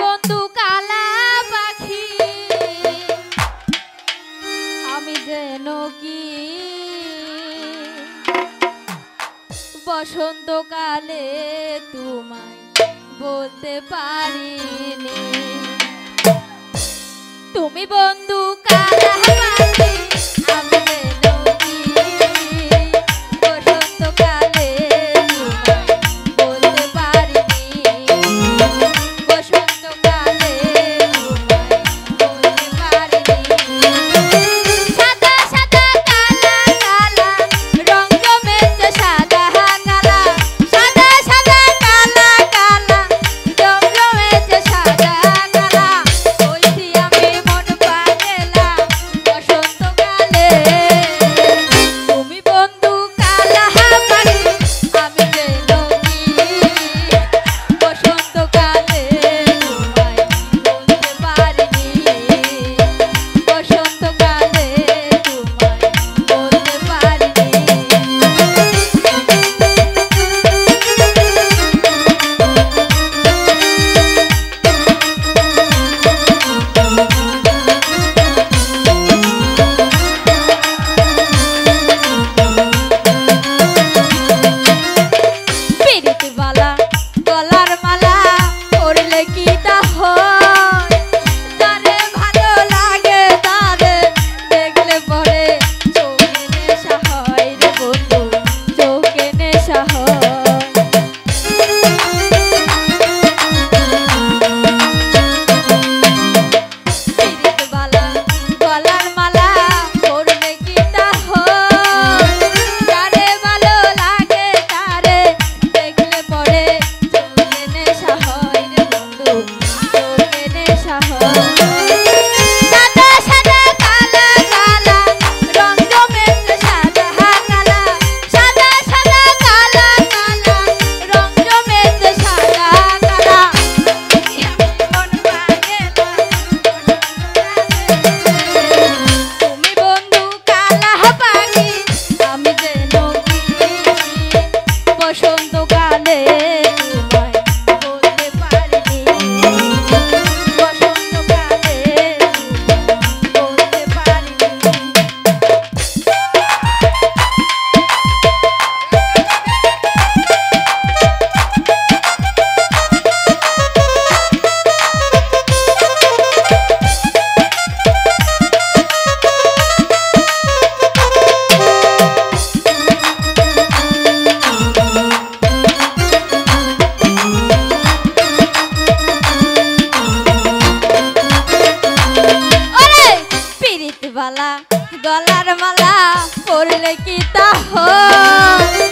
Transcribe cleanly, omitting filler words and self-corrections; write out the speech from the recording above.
বন্ধু কালা পাখি আমি যেন কি বসন্তকালে তোমায় বলতে পারিনি তুমি বন্ধু কালা পাখি আমি যেন কি বসন্তকালে তোমায় বলতে পারিনি বসন্তকালে তোমায় বলতে পারিনি সাদা সাদা কালা কালা রং জমেছে সাদা কালা সাদা সাদা কালা কালা রং জমেছে সাদা কালা কইছি আমি মন পাগলা বসন্তকালে তুমি বন্ধু কালা পাখি আমি যেন কি বসন্তকালে তোমায় বলতে পারিনি বসন্তকালে তোমায় বলতে পারিনি পিরিতবালা গলার মালা পরলে কি তা হয় তারে ভালো লাগে তারে দেখলে পরে চোখে নেশা হয় রে বন্ধু চোখে নেশা হয় পিরিতবালা গলার মালা পরলে কি তা হয় তারে ভালো লাগে তারে দেখলে পরে চোখে নেশা হয় রে বন্ধু চোখে নেশা হয় সাদা সাদা কালা কালা রং জমেছে সাদা কালা সাদা সাদা কালা কালা রং জমেছে সাদা কালা মন পাগলা তুমি বন্ধু কালা পাখি আমি যেন কি বসন্তকালে তোমায় বলতে পারিনি বসন্তকালে বলতে পারিনি ওরে পিরিতবালা গলার মালা পরলে কি তা হয়